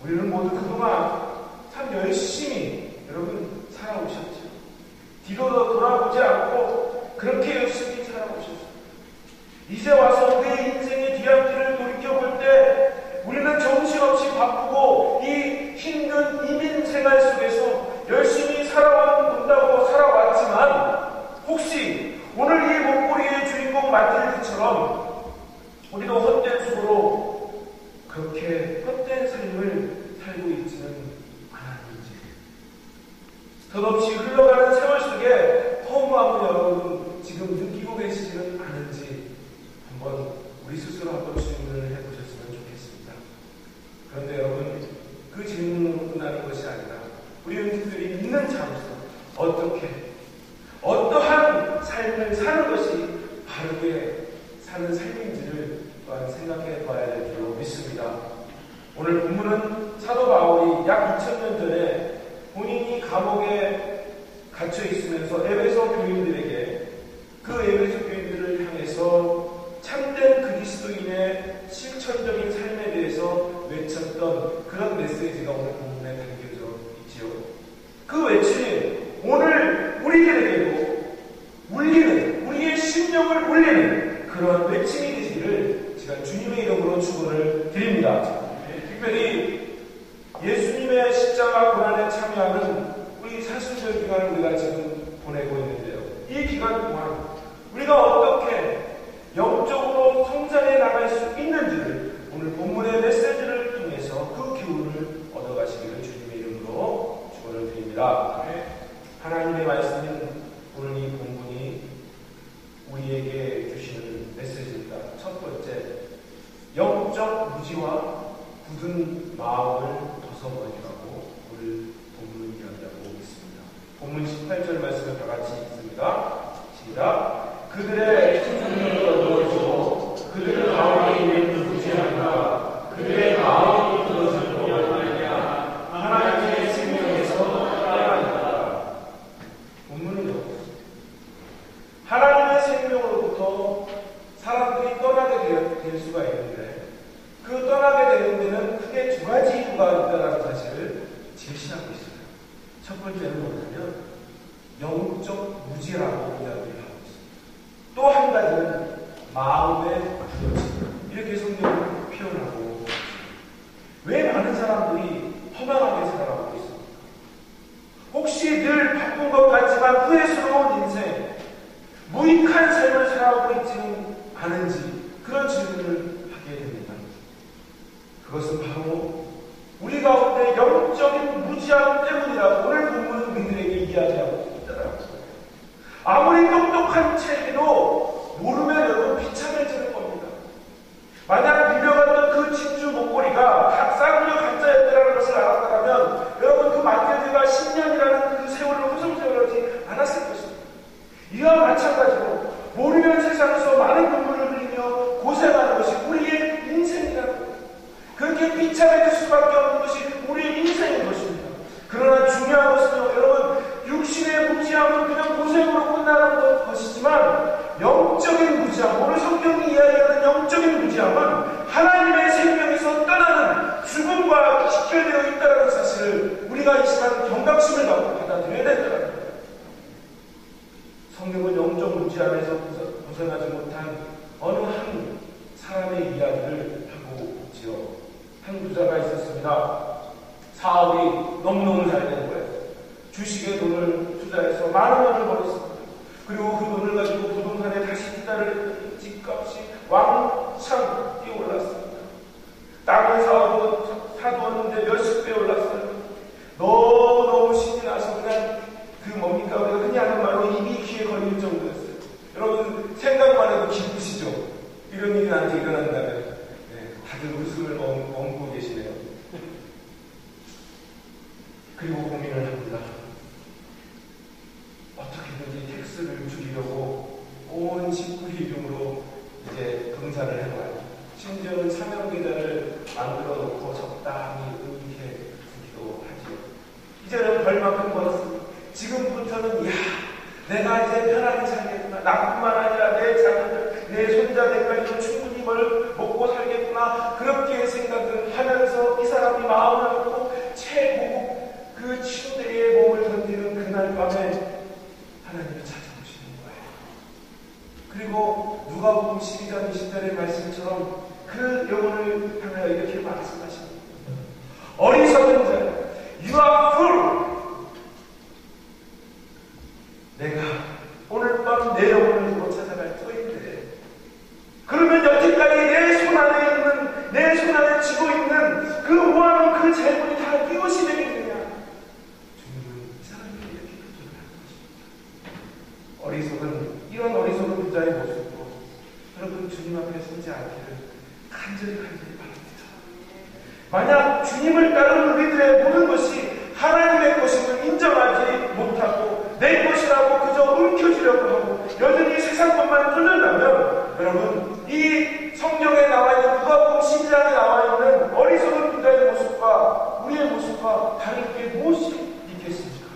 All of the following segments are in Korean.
우리는 모두 그동안 참 열심히 여러분 살아오셨죠. 뒤로 돌아보지 않고 그렇게 열심히 살아오셨어요. 이제 와서 내 인생의 뒤앞길을 돌이켜볼 때 우리는 정신없이 바쁘고 이 힘든 이민 생활 속에서 열심히 살아온다고 살아왔지만 혹시 오늘 이 목소리의 주인공 마틸드처럼 우리도 헛된 수고로 그렇게 헛된 삶을 살고 있지는 않았는지, 덧없이 흘러가는 세월 속에 허무함을 여러분 지금 느끼고 계시지는 않은지 한번 우리 스스로 한번 질문을 해보셨으면 좋겠습니다. 그런데 여러분, 그 질문으로 끝나는 것이 아니라 우리 은퇴들이 믿는 자로서 어떠한 삶을 사는 것이 바르게 사는 삶인지를 또한 생각해 봐야 될 줄로 믿습니다. 오늘 본문은 사도 바울이 약 2000년 전에 본인이 감옥에 갇혀 있으면서 에베소 교인들에게, 그 에베소 교인들을 향해서 참된 그리스도인의 실천적인 삶에 대해서 외쳤던 그런 메시지가 오늘 본문에 담겨져 있지요. 그 외침이 오늘 우리에게도 울리는, 우리의 심령을 울리는 그런 외침이 되시기를 제가 주님의 이름으로 축원을 드립니다. 특별히 예수님의 십자가 고난에 참여하는 우리 사순절 기간을 우리가 지금 보내고 있는데요. 이 기간 동안 우리가 어떻게 영적으로 성장해 나갈 수 있는지를 오늘 본문의 메시지를 통해서 그 기운을 얻어가시기를 주님의 이름으로 축원을 드립니다. 하나님의 말씀인 오늘 이 본문이 우리에게 주시는 메시지입니다. 첫 번째, 영적 무지와 굳은 마음을 벗어버리라고 오늘 본문을 이야기하고 있습니다. 본문 18절 말씀을 다 같이 읽습니다. 시작. 그들의 생명을 얻어주고 그들 가운데 있는 무지함과 그들의 마음이 굳어지고 말하느냐 하나님의 생명에서 떠나니라. 본문은요, 하나님의 생명으로부터 사람들이 떠나게 될 수가 있는데 그 떠나게 되는 데는 크게 두 가지 이유가 있다는 사실을 제시하고 있어요. 첫 번째는 뭐냐면 영적 무지라고 이야기를 하고 있습니다. 또 한 가지는 마음의 굳어짐, 이렇게 성경을 표현하고, 왜 많은 사람들이 허망하게 살아가고 있습니까? 혹시 늘 바쁜 것 같지만 후회스러운 인생, 무익한 삶을 살아가고 있지는 않은지 그런 질문을 하게 됩니다. 그것은 바로 우리 가운데 영적인 무지함 때문이라고 오늘 본문은 우리들에게 이야기하고 있더라고요. 아무리 똑똑한 책이도 모르면 여러분 비참해지는 겁니다. 만약 밀려갔던 그 진주 목걸이가 쌍으로 가짜였다는 것을 알았다면 여러분 그 마틸드가 10년이라는 그 세월을 호송세월하지 않았을 것입니다. 이와 마찬가지로 모르면 세상에서 많은 눈물을 흘리며 고생하는 것이 우리의 인생이라는 것, 그렇게 비참해질 수밖에 없는 것이 우리의 인생인 것입니다. 그러나 중요한 것은요, 여러분, 육신의 무지함은 그냥 고생으로 끝나는 것이지만 영적인 무지함, 오늘 성경이 이야기하는 영적인 무지함은 하나님의 생명에서 떠나는 죽음과 직결되어 있다는 사실을 우리가 이 시간 경각심을 갖고 받아들여야 된다는 거예요. 성경은 영적 무지함에서 벗어나지 못한 어느 한 사람의 이야기를 하고 있지요. 한 부자가 있었습니다. 사업이 너무너무 잘 된 거예요. 주식에 돈을 투자해서 많은 돈을 벌었습니다. 그리고 그 돈을 가지고 부동산에 다시 투자를 했더니 집값이 왕창 뛰어올랐습니다. 다른 사업도 사두었는데 몇십 배 올랐어요. 너무너무 신이 나서 그냥 그 뭡니까, 우리가 흔히 하는 말로 입이 귀에 걸릴 정도였어요. 여러분 생각만 해도 기쁘시죠? 이런 일이 나한테 일어난다면 다들 웃음을 얹고 계시네요. 그리고 고민을 합니다. 어떻게든지 텍스를 줄이려고 온 식구 이름으로 이제 등산을 해봐요. 심지어는 사명계좌를 만들어 놓고 적당히 은퇴하기도 하죠. 이제는 벌만큼 벌었습니다. 지금부터는 내가 이제 편하게 살겠구나. 나뿐만 아니라 내 자녀들, 내 손자들까지도 충분히 먹고 살겠구나. 그렇게 생각을 하면서 하나님께서 이 사람이 마음을 갖고 최고급 그 치료대에 몸을 던지는 그날 밤에 하나님이 찾아오시는 거예요. 그리고 누가복음 12장 20절의 말씀처럼 그 영혼을 향하여 이렇게 말씀하십니다. 어리석은 자, you are fool. 내가 오늘 밤 내 영혼을 못 찾아갈 터인데, 그러면 여태까지 내 손 안에 쥐고 있는 그 모아놓은 그 재물이 다 무엇이 되겠느냐? 주님은 이 사람에게 이렇게 표현을 하는 것입니다. 이런 어리석은 부자의 모습으로 여러분 주님 앞에 서지 않기를 간절히 바랍니다. 만약 주님을 따르는 우리들의 모든 것이 하나님의 것임을 인정하지 못하고 내 것이라고 그저 움켜쥐려고 하고 여전히 세상 것만 쫓는다면, 여러분 이 성경에 나와 있는 누가복음 12장에 나와 있는 어리석은 부자의 모습과 우리의 모습과 다를 게 무엇이 있겠습니까?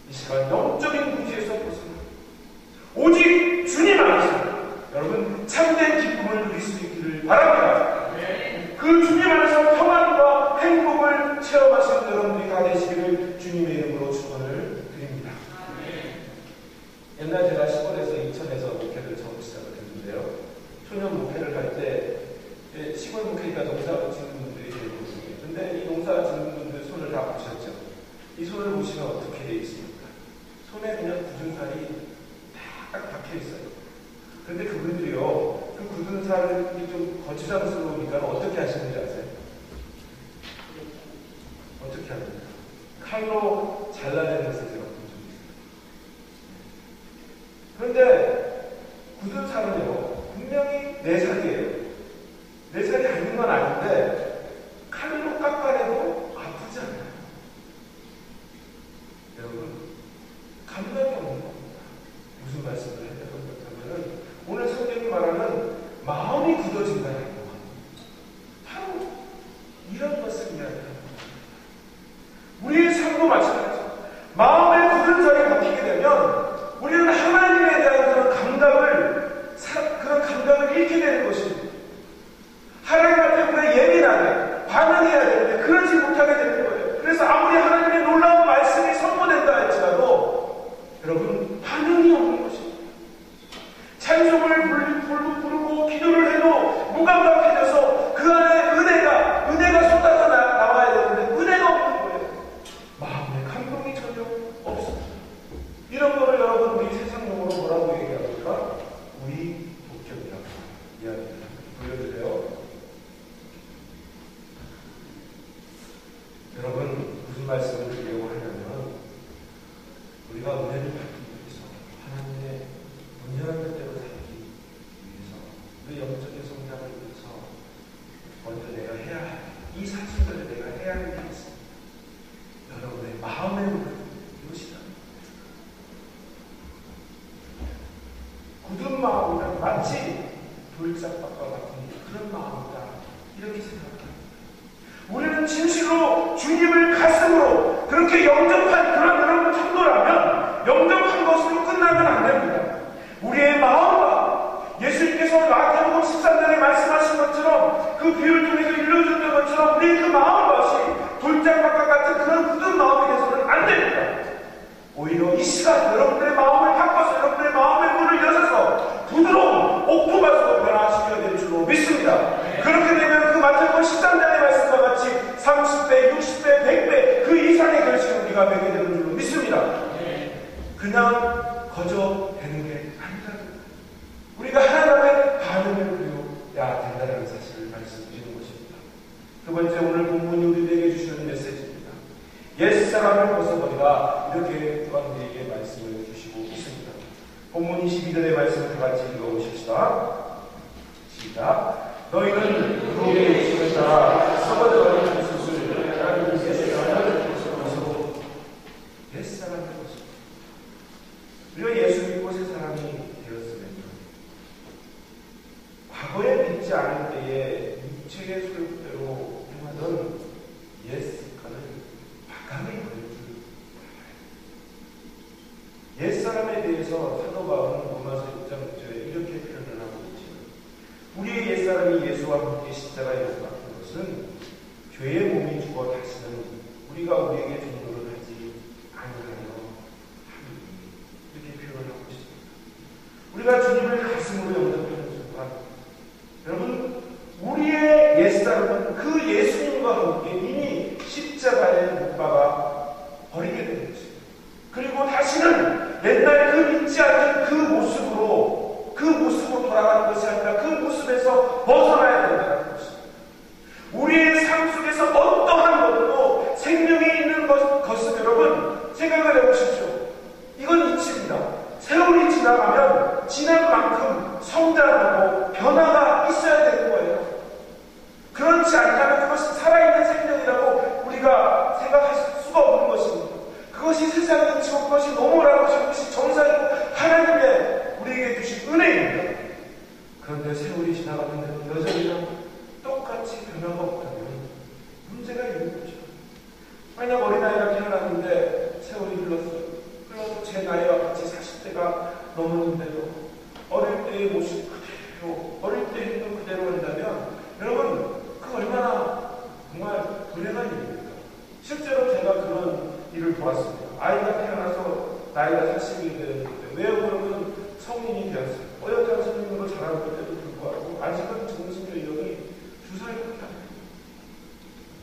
이 시간 영적인 무지에서 벗어나 오직 주님 안에서 여러분 참된 기쁨을 누릴 수 있기를 바랍니다. 그 주님 안에서 평안과 행복을 체험하시는 여러분들이 다 되시기를 주님의 이름으로 축원을 드립니다. 옛날 제가 시골에서 인천에서 목회를 처음 시작을 했는데요. 초년 목회를 할 때 시골 목회니까 농사 짓는 분들이 대부분이에요. 근데 이 농사 짓는 분들 손을 다 보셨죠? 이 손을 보시면 어떻게 되어 있습니까? 손에 그냥 굳은 살이 딱 박혀 있어요. 그런데 그분들이요, 그 굳은 살이 좀 거추장스러우니까 어떻게 하시는지 아세요? 어떻게 합니까? 칼로 잘라내는 것을 제가 본 적이 있어요. 그런데 굳은 살은요, 분명히 내 살이에요. 내 살이 아닌 건 아닌데 칼로 깎아내도 아프지 않아요. 여러분, 감각이 없는 겁니다. 무슨 말씀을 하려고 하냐면, 오늘 성경이 말하는 마음이 굳어진다는 거, 바로 이런 것을 이야기합니다. 우리의 삶도 마찬가지죠. 마음에 굳은 살이 박히게 되면 우리는 하나님에 대한 그런 감각을 잃게 되는 것입니다. 하나님 앞에 우리가 예민하게 반응해야 되는데 그러지 못하게 되는 거예요. 그래서 아무리 하나님의 놀라운 말씀이 선포된다 할지라도 여러분 반응이 없는 것입니다. 찬송을 부르고 기도를 해도 무감각해져서 그 안에 은혜가 쏟아져 나와야 되는데 은혜가 없는 거예요. 마음의 감동이 전혀 없습니다. 이런 거를 여러분 우리 세상용어로 뭐라고 얘기합니까? 우리 독격이라고 이야기합니다. 보여드려요. 여러분 무슨 말씀을 드리려고 하냐면, 우리가 은혜를 받기 위해서 하나님의 온전한 뜻대로 살기 위해서 우리 영적인 성장을 위해서 먼저 내가 해야 할 이 사실들을 내가 해야 하는 게 있습니다. 여러분의 마음의 문제는 이것이다. 굳은 마음이란 마치 돌짝밭과 같은 그런 마음이다, 이렇게 생각합니다. 우리는 진실로 주님을 가슴으로 그렇게 영접한 그런 태도라면 영접한 것으로 끝나면 안 됩니다. 우리의 마음과 예수님께서 마태복음 13장에 말씀하신 것처럼 그 비유를 통해서 일러주는 것처럼 우리의 그 마음과 돌짝밭과 같은 그런 굳은 마음이 돼서는 안 됩니다. 오히려 이 시간 여러분들의 마음을 바꿔서 여러분들의 마음의 문을 열어서 부드러운 옥토바스로 변화시켜야 될 줄로 믿습니다. 그렇게 되면 그 마태복음 13장의 말씀과 같이 30배, 60배, 100배 그 이상의 결실을 우리가 맺게 되는 줄로 믿습니다. 그냥 거저 되는 게 아니라 우리가 하나님 앞에 반응을 보여야 된다는 사실을 말씀드리는 것입니다. 두 번째, 오늘 본문이 우리에게 주시는 메시지입니다. 옛사람을 벗어버리라, 이렇게 우리에게 말씀을 주시고 있습니다. 본문 22절의 말씀을 다 같이 읽어보십시다. 시작. 너희는 그의 육신을 따라 썩어져가는 것을 하나님 옛사람을 벗어버리고 옛사람을 벗어버리고 우리가 예수 믿고 새 사람이 되었으면 과거에 믿지 않을 때에 육체의 소욕대로 행하던 옛 습관을 과감히 버려줄 바랍니다. 옛사람에 대해서 사도 바울은 로마서 6장 6절에 이렇게 표현을 하고 있지만, 우리의 옛사람이 예수와 함께 십자가에 못 박힌 것은 우리가 우리에게 종로를 하지 아니하여 하니 이렇게 표현을 하고 있습니다. 우리가 주님을 가슴으로 영접하는 순간 여러분 우리의 옛사람은 그 예수님과 함께 이미 십자가에 못 박아 버리게 되는 것입니다. 그리고 다시는 옛날 그 믿지 않는 그 모습으로 돌아가는 것이 아니라 그 모습에서 벗어나야 된다는 것입니다. 우리의 삶 속에서 어떠한 것도 생명이 있는 것은 여러분 생각을 해보십시오. 이건 이치입니다. 세월이 지나가면 지난 만큼 성장하고 변화가 있어야 되는 거예요. 그렇지 않다면 그것이 살아있는 생명이라고 우리가 생각할 수가 없는 것입니다. 그것이 세상의 이치고 그것이 노모라는 것이 그것이 정상이고 하나님의 우리에게 주신 은혜입니다. 그런데 세월이 지나가면 여전히 똑같이 변화가 없다면 문제가 있는 거죠. 만약 어린아이가 태어났는데 세월이 흘러서 제 나이와 같이 40대가 넘었는데도 어릴 때의 모습 그대로, 어릴 때 행동 그대로 한다면 여러분 그 얼마나 정말 불행한 일입니까? 실제로 제가 그런 일을 보았습니다. 아이가 태어나서 나이가 40이 되는데 왜 그러면 성인이 되었어요. 어엿한 성인으로 자라는데도 불구하고 아직은 정신연령이 2살밖에 안 돼요.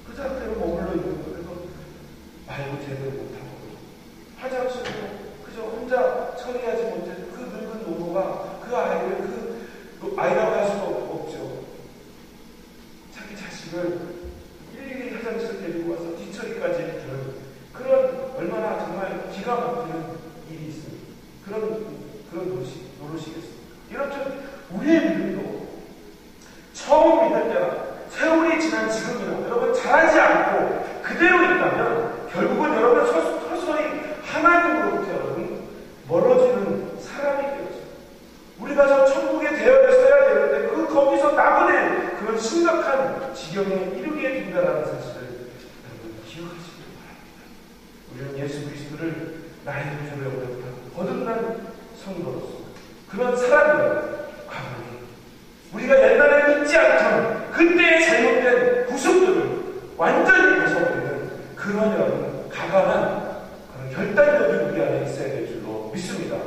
그 상태로 머물러 있는 거예요. 말도 제대로 못하고 화장실도 그저 혼자 처리하지 못해서 그 늙은 노모가 그 아이를 그 아이라고 할 수가 없죠. 자기 자식을 일일이 화장실 데리고 와서 뒤처리까지 해주는 그런 얼마나 정말 기가 막히는 일이 있습니다. 그런 노릇이겠습니다. 이렇듯 우리의 믿음도 처음 믿을 때나 세월이 지난 지금이나 여러분 잘하지 않고 그대로 있다면 결국은 여러분 서서히 하나님으로부터 여러분 멀어지는 사람이 되어져요. 우리가 저 천국에 되어있어야 되는데 거기서 나그네 그런 심각한 지경에 이르게 된다는 사실을 여러분 기억하시길 바랍니다. 우리는 예수 그리스도를 나의 구주로 영접하고 거듭난 성도로서 그런 사람이라고 과거에 우리가 옛날에 믿지 않던 그때의 잘못된 구습들을 완전히 벗어버리는 그런 여러분 가관한 그런 결단력이 우리 안에 있어야 될 줄로 믿습니다.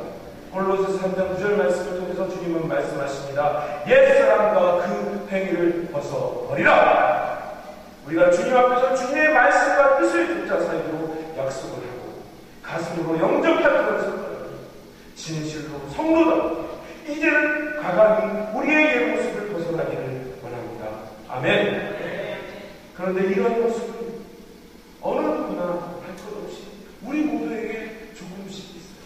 골로새 3장 9절 말씀을 통해서 주님은 말씀하십니다. 옛사람과 그 행위를 벗어버리라. 우리가 주님 앞에서 주님의 말씀과 뜻을 듣자 사이로 약속을 하고 가슴으로 영접하는 것을 진실로 성도답게 이제는 가감히 우리의 옛 모습을 벗어나기를 원합니다. 아멘. 그런데 이런 모습은 어느 누구나 할 것 없이 우리 모두에게 조금씩 있어요.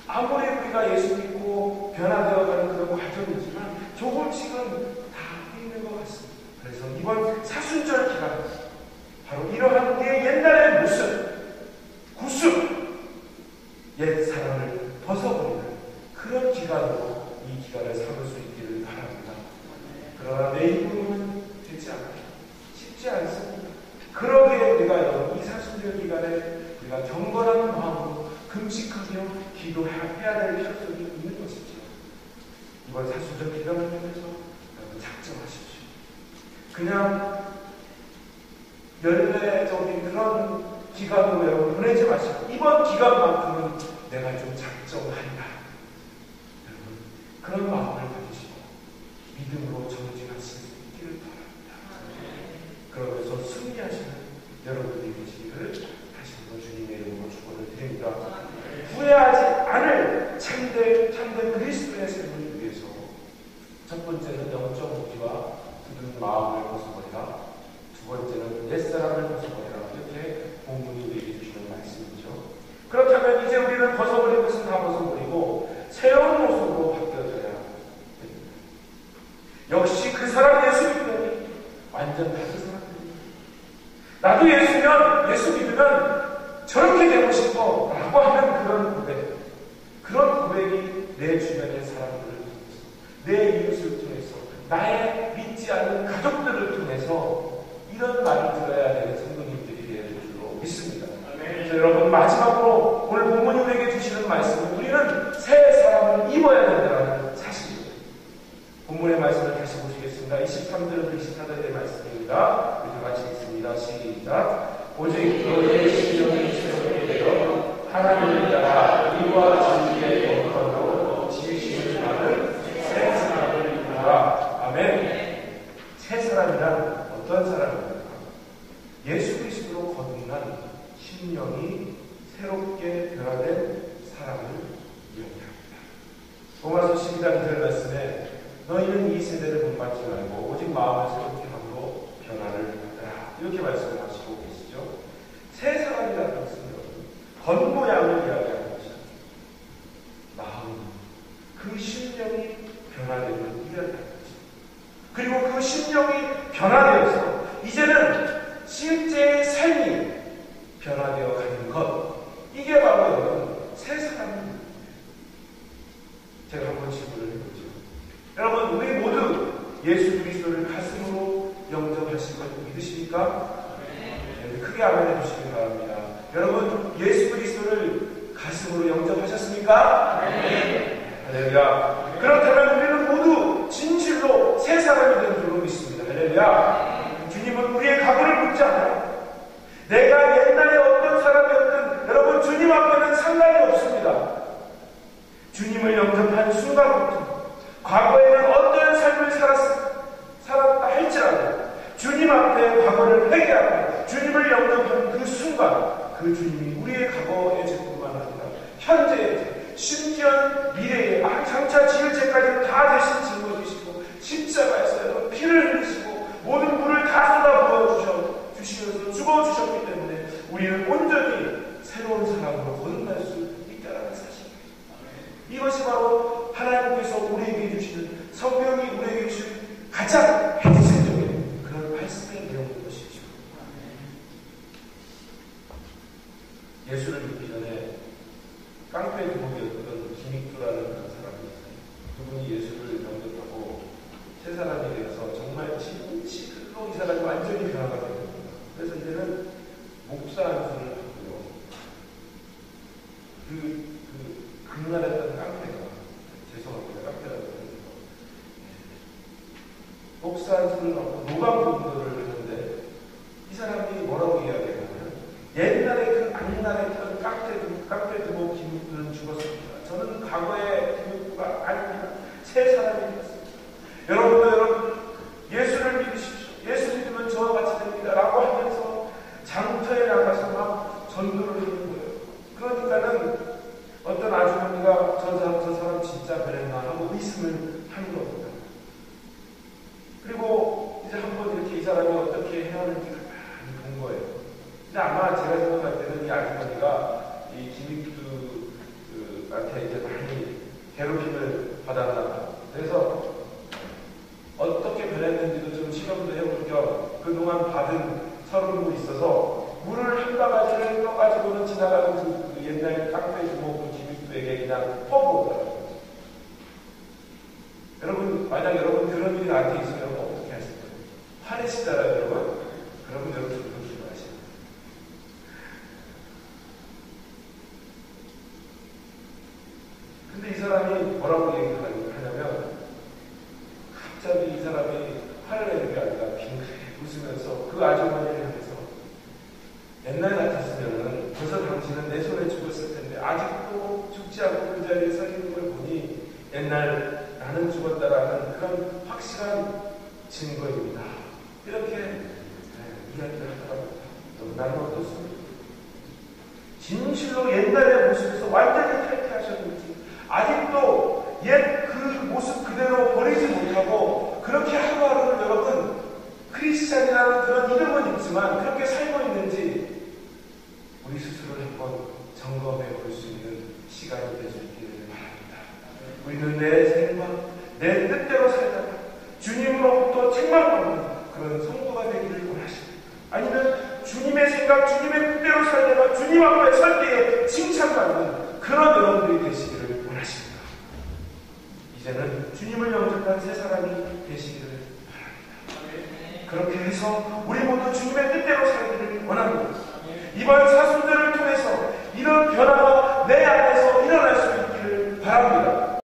아무리 우리가 예수 믿고 변화되어가는 그런 과정이지만 조금씩은 다 있는 것 같습니다. 그래서 이번 사순절 기간 바로 이러한 우리의 옛날의 모습, 구습, 옛 사람을 벗어버리는 그런 기간으로 이 기간을 삼을 수 있기를 바랍니다. 그러나 내일은 되지 않아요. 쉽지 않습니다. 그러기에 우리가 이 사순절 기간에 우리가 경건한 마음으로 금식하며 기도해야 될 필요성이 있는 것이죠. 이번 사순절 기간을 통해서 여러분 작정하십시오. 그냥 열매적인 그런 기간으로 여러분 보내지 마시고 이번 기간만큼은 내가 좀 작정한다. 여러분 그런 마음을 가지시고 믿음으로 정진하실 수 있기를 바랍니다. 그러면서 승리하시는 여러분이 되시기를 다시 한번 주님의 이름으로 축원을 드립니다. 후회하지 않을 참된 그리스도의 삶을 위해서 첫 번째는 영적 무기와 굳은 마음을 벗어버리라. 두 번째는 옛사람을 벗어버리라. 이렇게 본문이 우리에게 주시는 말씀이죠. 그렇다면 이제 우리는 벗어버린 것은 다 벗어버리고 새로운 모습으로 바뀌어져야 됩니다. 역시 그 사람 예수 믿으면 완전 다른 사람들입니다. 나도 예수 믿으면 저렇게 되고 싶어 라고 하는 그런 고백, 그런 고백이 내 주변의 사람들을 통해서, 내 이웃을 통해서, 나의 믿지 않는 가족들을 통해서 이런 말을 들어야 되는 성도님들이 되어야 될 줄로 믿습니다. 그래서 여러분 마지막으로 오늘 본문이 우리에게 주시는 말씀은 우리는 새 사람을 입어야 된다는 사실입니다. 본문의 말씀을 다시 보시겠습니다. 23절부터 24절의 말씀입니다. 우리 다 같이 읽습니다. 시작. 오직 너희의 심령이 새롭게 되어 하나님을 따라 의와 진리의 영광으로 지으심을 받은 새 사람을 이루라. 아멘. 새 사람이란 어떤 사람입니까? 예수 그리스도로 거듭난 심령이 새롭게 변화된 사람을 이야기합니다. 로마서 12장 1절 말씀에 너희는 이 세대를 본받지 말고 오직 마음을 새롭게 함으로 변화를 받으라. 이렇게 말씀을 하시고 계시죠. 새 사람이라는 것은 겉모양을 이야기하는 것입니다. 마음, 그 심령이 변화되는 이야기하는 것입니다. 그리고 그 심령이 변화되어서 이제는 실제의 삶이 변화되어 가는 것, 이게 바로 여러분 새 사람입니다. 제가 한번 질문을 해보죠. 여러분, 우리 모두 예수 그리스도를 가슴으로 영접하신 것 믿으십니까? 네, 크게 아멘 해주시기 바랍니다. 여러분, 예수 그리스도를 가슴으로 영접하셨습니까? 네. 할렐루야. 그렇다면 우리는 모두 진실로 새 사람이 된 줄로 믿습니다. 할렐루야. 주님은 우리의 과거를 묻지 않아요. 내가 옛날에 어떤 사람이었든 여러분, 주님 앞에는 상관이 없습니다. 주님을 영접한 순간부터 과거에는 어떤 삶을 살았다 할지라도 주님 앞에 과거를 회개하고 주님을 영접하는 그 순간, 그 주님이 우리의 과거의 죄뿐만 아니라 현재의 죄, 심지어 미래에 장차 지을 죄까지 다 대신 짊어지시고 십자가에서 여러분 피를 흘리시고 모든 물을 다 쏟아 부어주시면서 죽어주셨기 때문에 우리는 온전히 새로운 사람으로 거듭날 수 있다는 사실입니다. 이것이 바로 하나님께서 우리에게 주시는, 성경이 우리에게 주시는 가장 핵심적인 그런 말씀의 내용인 것이죠. 예수를 믿기 전에 깡패 두목이었던 김익두라는 그런 사람이 있어요. 그분이 예수를 영접하고 새 사람이 되어서 정말 진실로 이 사람이 완전히 변화가 됩니다. 그래서 이제는 목사 안수를 하고요. 극난했던 깡패가, 죄송합니다, 깡패라고 해서 목사 안수를 하고 노방분들을 했는데 이 사람이 뭐라고 이야기하냐면 옛날에 그 악난했던 깡패 두목 김익두는 죽었습니다. 저는 과거의 김익두가 아닙니다. 새 사람이 되었습니다. 여러분 예수를 믿으십시오. 예수 믿으면 저와 같이 됩니다. 라고 하면서 장터에 나가서 막 전도를 하는 거예요. 그러니까는 어떤 아주머니가 저 사람 진짜 변했나 하고 의심을 하는 겁니다. 그리고 이제 한번 이렇게 이 사람이 어떻게 해야 하는지를 많이 본 거예요. 근데 아마 제가 생각할 때는 이 아주머니가 이 김익두한테 이제 많이 괴롭힘을 받았나 봐요. 그래서 어떻게 변했는지도 좀 실험도 해볼 겸 그동안 받은 서름물이 있어서 물을 한 바가지를 떠가지고는 지나가는 그 옛날 깡패 주먹 김익두에게 그냥 퍼부었더라고요. 여러분, 만약 여러분 그런 일이 나한테 있으면 어떻게 하실 거예요? 화내시잖아요, 여러분? 그러면 여러분 그렇게 하시는 거예요. 근데 이 사람이 뭐라고 얘기를 하냐면 갑자기 이 사람이 화를 내는 게 아니라 빙긋 웃으면서 그 아주머니를 향해서 옛날 같았으면은 벌써 당신은 내 손에 죽었을 텐데 아직도 죽지 않고 그 자리에 서 있는 걸 보니 옛날 나는 죽었다라는 그런 확실한 증거입니다. 이렇게 이야기를 하더라고요. 나는 어떻습니까? 진실로 옛날의 모습에서 완전히 탈퇴하셨는지 아직도 옛 그 모습 그대로 버리지 못하고 그렇게 하루하루를 여러분 크리스찬이라는 그런 이름은 있지만 그렇게 살고 있는지 우리 스스로를 한번 점검해 볼 수 있는 시간이 될 수 있기를 바랍니다. 우리는 내 생각, 내 뜻대로 살다가 주님으로부터 책망받는 그런 성도가 되기를 원하십니까? 아니면 주님의 생각, 주님의 뜻대로 살다가 주님 앞에 설 때에 칭찬받는 그런 여러분들이 되시기를 원하십니다. 이제는 주님을 영접한 새 사람이 되시기를 바랍니다. 그렇게 해서 우리 모두 주님의 뜻대로 살기를 원합니다. 이번 사순절을 통해서 이런 변화가 내 안에서 일어날 수 있기를 바랍니다.